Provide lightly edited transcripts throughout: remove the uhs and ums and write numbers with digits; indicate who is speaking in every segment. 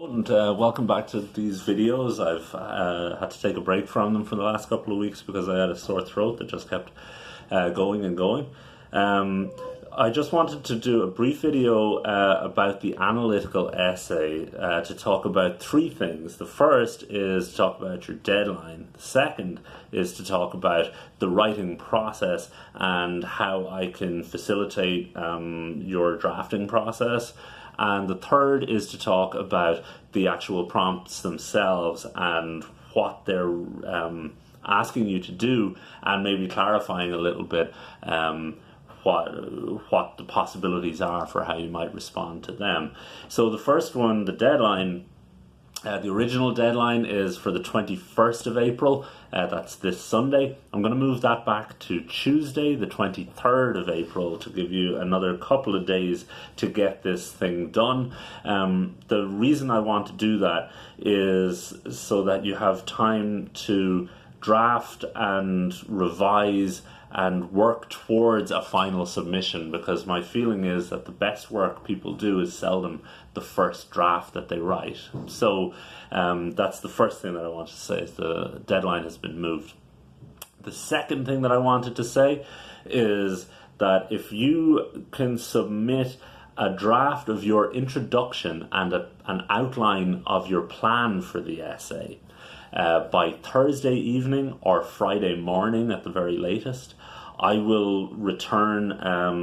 Speaker 1: And welcome back to these videos. I've had to take a break from them for the last couple of weeks because I had a sore throat that just kept going and going. I just wanted to do a brief video about the analytical essay to talk about three things. The first is to talk about your deadline. The second is to talk about the writing process and how I can facilitate your drafting process. And the third is to talk about the actual prompts themselves and what they're asking you to do, and maybe clarifying a little bit what the possibilities are for how you might respond to them. So the first one, the deadline, the original deadline is for the 21st of April. That's this Sunday. I'm going to move that back to Tuesday, the 23rd of April, to give you another couple of days to get this thing done. The reason I want to do that is so that you have time to draft and revise and work towards a final submission, because my feeling is that the best work people do is seldom the first draft that they write. So that's the first thing that I want to say, is the deadline has been moved. The second thing that I wanted to say is that if you can submit a draft of your introduction and an outline of your plan for the essay by Thursday evening or Friday morning at the very latest, I will return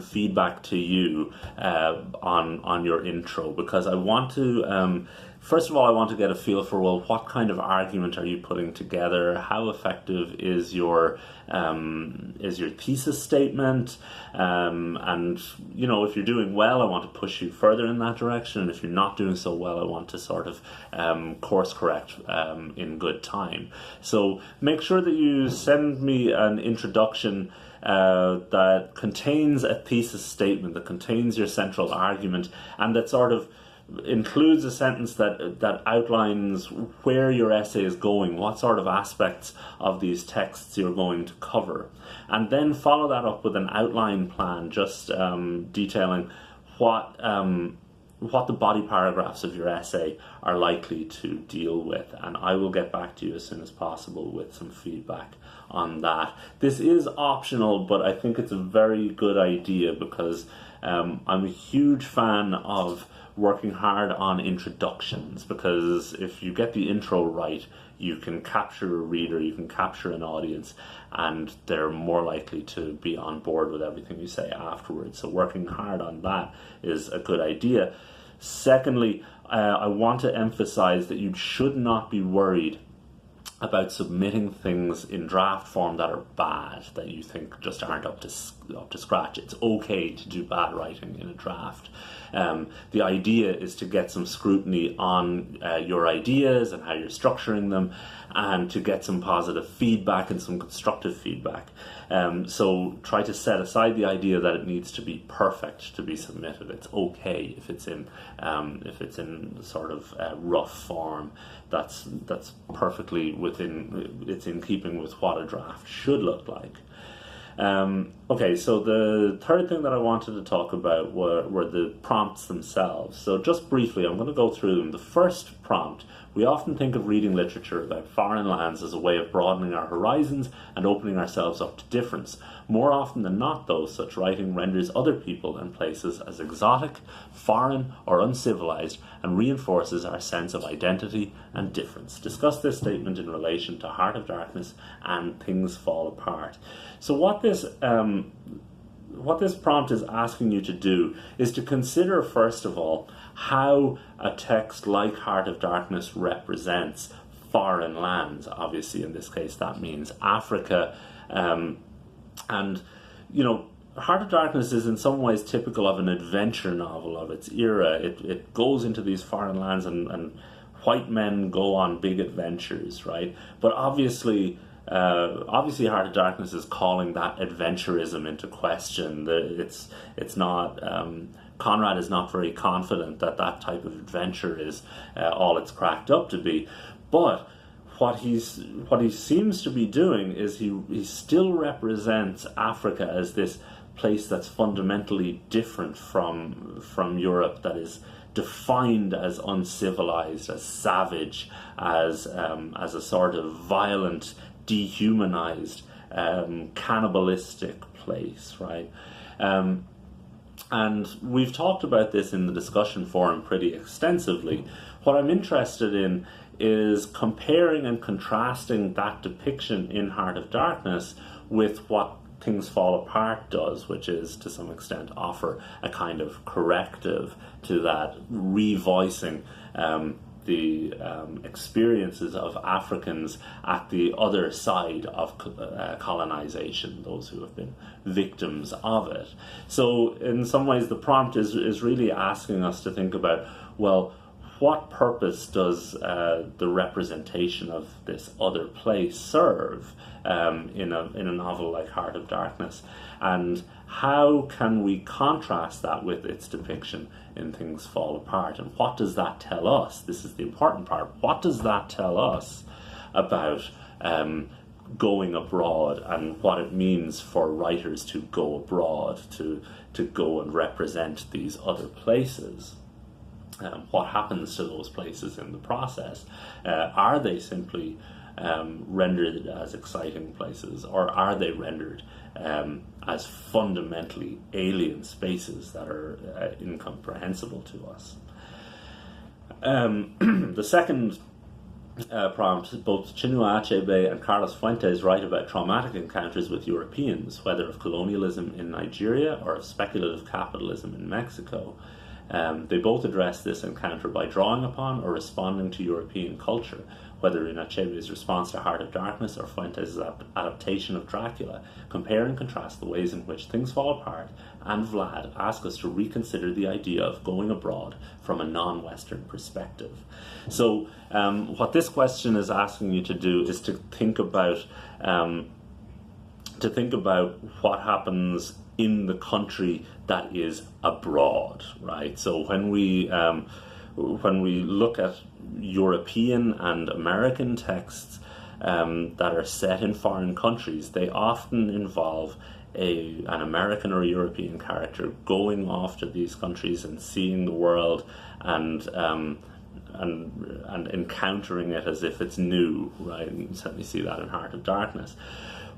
Speaker 1: feedback to you on your intro, because I want to first of all, I want to get a feel for, well, what kind of argument are you putting together? How effective is your thesis statement? And you know, if you're doing well, I want to push you further in that direction. And if you're not doing so well, I want to sort of course correct in good time. So make sure that you send me an introduction that contains a thesis statement, that contains your central argument, and that sort of includes a sentence that outlines where your essay is going, what sort of aspects of these texts you're going to cover. And then follow that up with an outline plan, just detailing what the body paragraphs of your essay are likely to deal with. And I will get back to you as soon as possible with some feedback on that. This is optional, but I think it's a very good idea, because I'm a huge fan of working hard on introductions, because if you get the intro right, you can capture a reader, you can capture an audience, and they're more likely to be on board with everything you say afterwards. So working hard on that is a good idea. Secondly, I want to emphasize that you should not be worried about submitting things in draft form that are bad, that you think just aren't up to scratch. It's okay to do bad writing in a draft. The idea is to get some scrutiny on your ideas and how you're structuring them, and to get some positive feedback and some constructive feedback. So try to set aside the idea that it needs to be perfect to be submitted. It's okay if it's in sort of rough form. That's perfectly it's in keeping with what a draft should look like. Okay, so the third thing that I wanted to talk about were the prompts themselves. So just briefly, I'm going to go through them. The first prompt: we often think of reading literature about foreign lands as a way of broadening our horizons and opening ourselves up to difference. More often than not, though, such writing renders other people and places as exotic, foreign, or uncivilized, and reinforces our sense of identity and difference. Discuss this statement in relation to Heart of Darkness and Things Fall Apart. So what this prompt is asking you to do is to consider, first of all, how a text like Heart of Darkness represents foreign lands. Obviously, in this case, that means Africa. And, you know, Heart of Darkness is in some ways typical of an adventure novel of its era. It goes into these foreign lands, and white men go on big adventures, right? But obviously Heart of Darkness is calling that adventurism into question. It's not Conrad is not very confident that that type of adventure is all it's cracked up to be. But what he seems to be doing is he still represents Africa as this place that's fundamentally different from Europe, that is defined as uncivilized, as savage, as a sort of violent, dehumanized, cannibalistic place, right? And we've talked about this in the discussion forum pretty extensively. What I'm interested in is comparing and contrasting that depiction in Heart of Darkness with what Things Fall Apart does, which is to some extent offer a kind of corrective to that, revoicing the experiences of Africans at the other side of colonization, those who have been victims of it. So in some ways the prompt is really asking us to think about, well, what purpose does the representation of this other place serve in a novel like Heart of Darkness, and how can we contrast that with its depiction in Things Fall Apart, and what does that tell us? This is the important part. What does that tell us about going abroad, and what it means for writers to go abroad, to go and represent these other places? What happens to those places in the process? Are they simply rendered as exciting places, or are they rendered as fundamentally alien spaces that are incomprehensible to us? The second prompt, both Chinua Achebe and Carlos Fuentes write about traumatic encounters with Europeans, whether of colonialism in Nigeria or of speculative capitalism in Mexico. They both address this encounter by drawing upon or responding to European culture, whether in Achebe's response to Heart of Darkness or Fuentes' adaptation of Dracula. Compare and contrast the ways in which Things Fall Apart and Vlad ask us to reconsider the idea of going abroad from a non-Western perspective. So what this question is asking you to do is to think about what happens in the country that is abroad, right? So when we look at European and American texts that are set in foreign countries, they often involve an American or European character going off to these countries and seeing the world and encountering it as if it's new, right? And you can certainly see that in Heart of Darkness.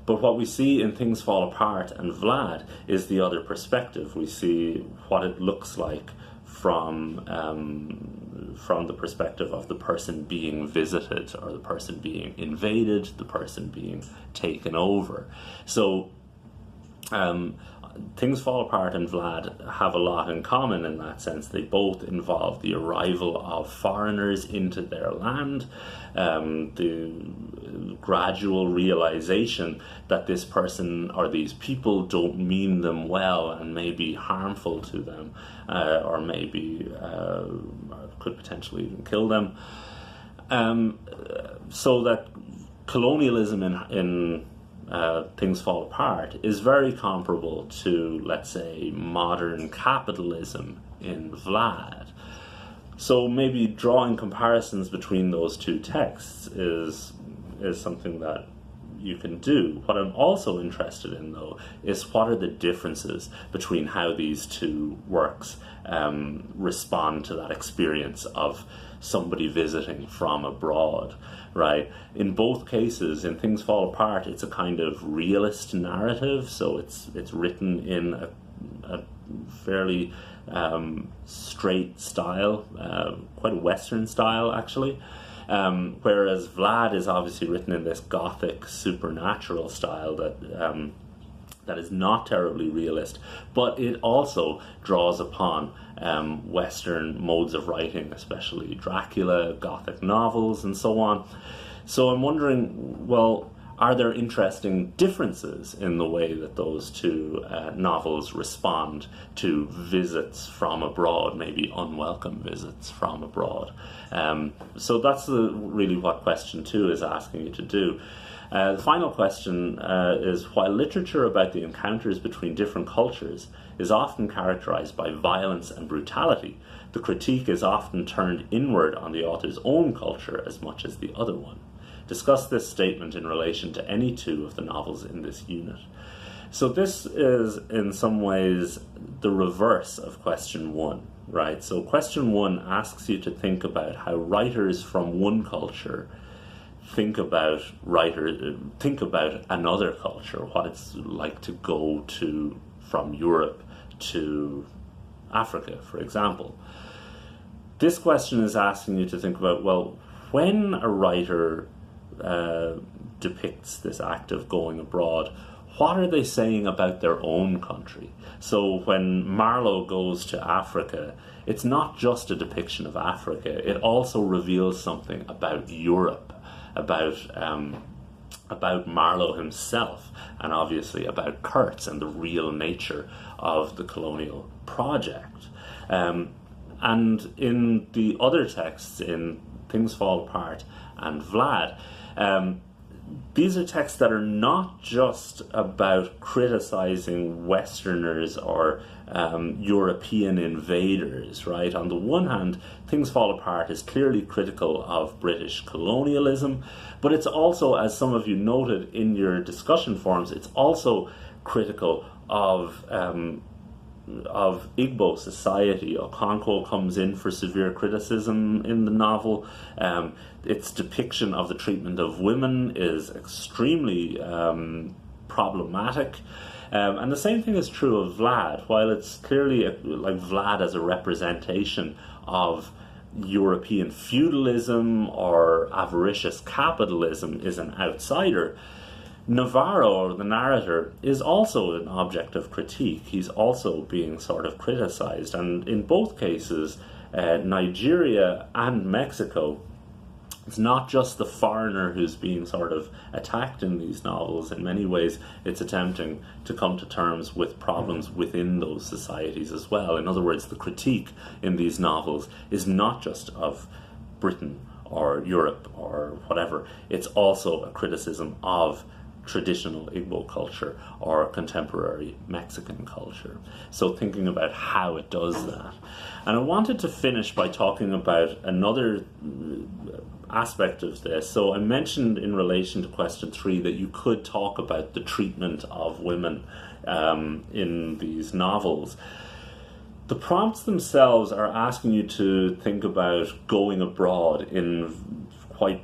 Speaker 1: But what we see in Things Fall Apart and Vlad is the other perspective. We see what it looks like from the perspective of the person being visited, or the person being invaded, the person being taken over. So Things Fall Apart and Vlad have a lot in common in that sense. They both involve the arrival of foreigners into their land, the gradual realization that this person or these people don't mean them well and may be harmful to them, or maybe could potentially even kill them. So that colonialism in Things Fall Apart is very comparable to, let's say, modern capitalism in Vlad. So maybe drawing comparisons between those two texts is something that you can do. What I'm also interested in, though, is what are the differences between how these two works respond to that experience of somebody visiting from abroad, right? In both cases, in Things Fall Apart, it's a kind of realist narrative, so it's written in a fairly straight style, quite a Western style, actually. Whereas Vlad is obviously written in this gothic supernatural style that is not terribly realist, but it also draws upon Western modes of writing, especially Dracula, gothic novels, and so on. So I'm wondering, well, are there interesting differences in the way that those two novels respond to visits from abroad, maybe unwelcome visits from abroad? So that's really what question 2 is asking you to do. The final question is, while literature about the encounters between different cultures is often characterized by violence and brutality, the critique is often turned inward on the author's own culture as much as the other one. Discuss this statement in relation to any two of the novels in this unit. So this is in some ways the reverse of question 1. right? So question 1 asks you to think about how writers from one culture think about another culture, what it's like to go to from Europe to Africa, for example. This question is asking you to think about, well, when a writer depicts this act of going abroad, what are they saying about their own country? So when Marlowe goes to Africa, it's not just a depiction of Africa, it also reveals something about Europe, about Marlowe himself, and obviously about Kurtz and the real nature of the colonial project. And in the other texts, in Things Fall Apart and Vlad, these are texts that are not just about criticizing Westerners or European invaders, right? On the one hand, Things Fall Apart is clearly critical of British colonialism, but it's also, as some of you noted in your discussion forums, it's also critical of Igbo society. Okonkwo comes in for severe criticism in the novel. Its depiction of the treatment of women is extremely problematic. And the same thing is true of Vlad. While it's clearly like Vlad as a representation of European feudalism or avaricious capitalism is an outsider, Navarro, or the narrator, is also an object of critique. He's also being sort of criticized. And in both cases, Nigeria and Mexico, it's not just the foreigner who's being sort of attacked in these novels. In many ways, it's attempting to come to terms with problems within those societies as well. In other words, the critique in these novels is not just of Britain or Europe or whatever. It's also a criticism of traditional Igbo culture or contemporary Mexican culture. So thinking about how it does that. And I wanted to finish by talking about another aspect of this. So I mentioned in relation to question 3 that you could talk about the treatment of women in these novels. The prompts themselves are asking you to think about going abroad in quite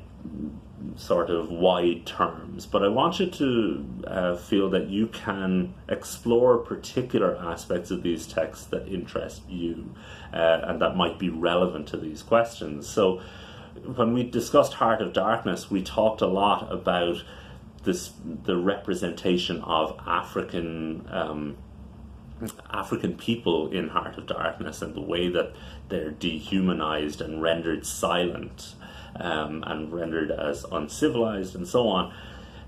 Speaker 1: sort of wide terms, but I want you to feel that you can explore particular aspects of these texts that interest you and that might be relevant to these questions. So when we discussed Heart of Darkness, we talked a lot about the representation of African people in Heart of Darkness and the way that they're dehumanized and rendered silent and rendered as uncivilized and so on.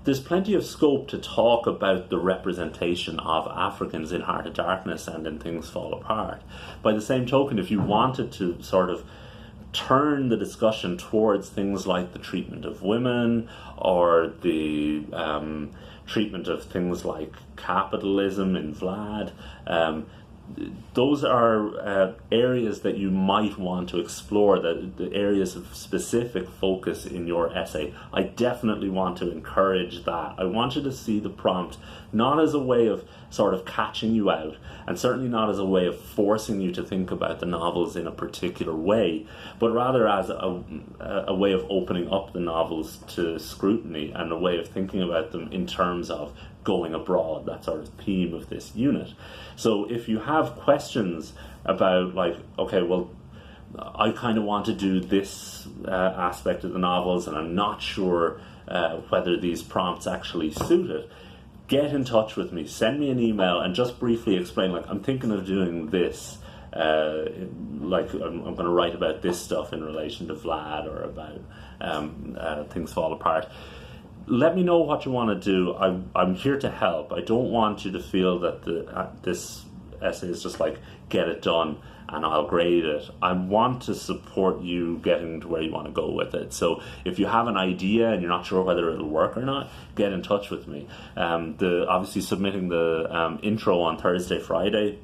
Speaker 1: There's plenty of scope to talk about the representation of Africans in Heart of Darkness and in Things Fall Apart. By the same token, if you wanted to sort of turn the discussion towards things like the treatment of women or the treatment of things like capitalism in Vlad, those are areas that you might want to explore, the areas of specific focus in your essay. I definitely want to encourage that. I want you to see the prompt not as a way of sort of catching you out, and certainly not as a way of forcing you to think about the novels in a particular way, but rather as a way of opening up the novels to scrutiny and a way of thinking about them in terms of going abroad, that sort of theme of this unit. So if you have questions about, like, okay, well, I kind of want to do this aspect of the novels and I'm not sure whether these prompts actually suit it, get in touch with me, send me an email and just briefly explain, like, I'm thinking of doing this, like I'm going to write about this stuff in relation to Vlad or about Things Fall Apart. Let me know what you want to do. I'm here to help. I don't want you to feel that this essay is just like, get it done and I'll grade it. I want to support you getting to where you want to go with it. So if you have an idea and you're not sure whether it'll work or not, get in touch with me. Obviously submitting the intro on Thursday, Friday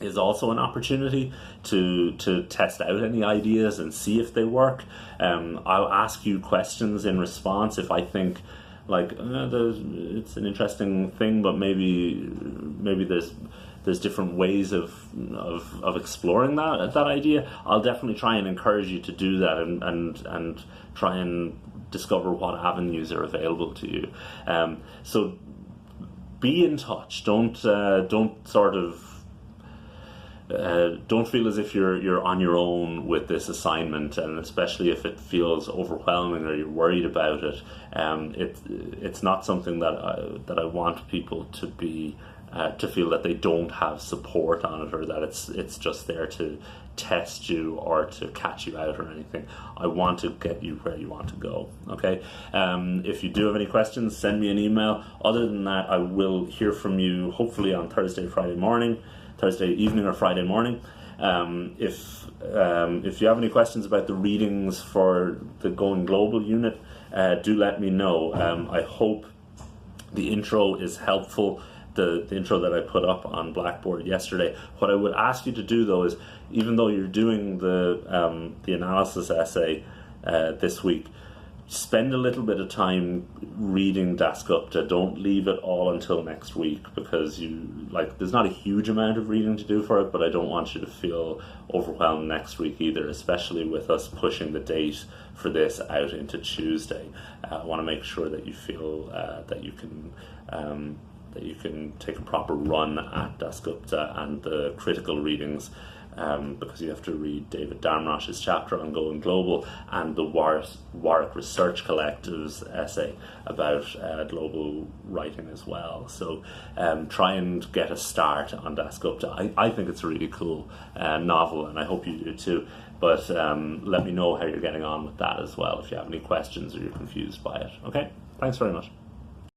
Speaker 1: is also an opportunity to test out any ideas and see if they work. I'll ask you questions in response if I think, like, it's an interesting thing, but maybe there's there's different ways of exploring that idea. I'll definitely try and encourage you to do that and try and discover what avenues are available to you. So be in touch. Don't sort of don't feel as if you're on your own with this assignment, and especially if it feels overwhelming or you're worried about it. It's not something that I want people to be to feel that they don't have support on it, or that it's just there to test you or to catch you out or anything. I want to get you where you want to go. Okay. If you do have any questions, send me an email. Other than that, I will hear from you hopefully on Thursday evening or Friday morning. If you have any questions about the readings for the Going Global unit, do let me know. I hope the intro is helpful. The intro that I put up on Blackboard yesterday. What I would ask you to do, though, is even though you're doing the analysis essay this week, spend a little bit of time reading Dasgupta. Don't leave it all until next week, because there's not a huge amount of reading to do for it, but I don't want you to feel overwhelmed next week either, especially with us pushing the date for this out into Tuesday. I want to make sure that you feel that you can take a proper run at Dasgupta and the critical readings, because you have to read David Damrosch's chapter on Going Global and the Warwick Research Collective's essay about global writing as well. So try and get a start on Dasgupta. I think it's a really cool novel, and I hope you do too. But let me know how you're getting on with that as well if you have any questions or you're confused by it. Okay, thanks very much.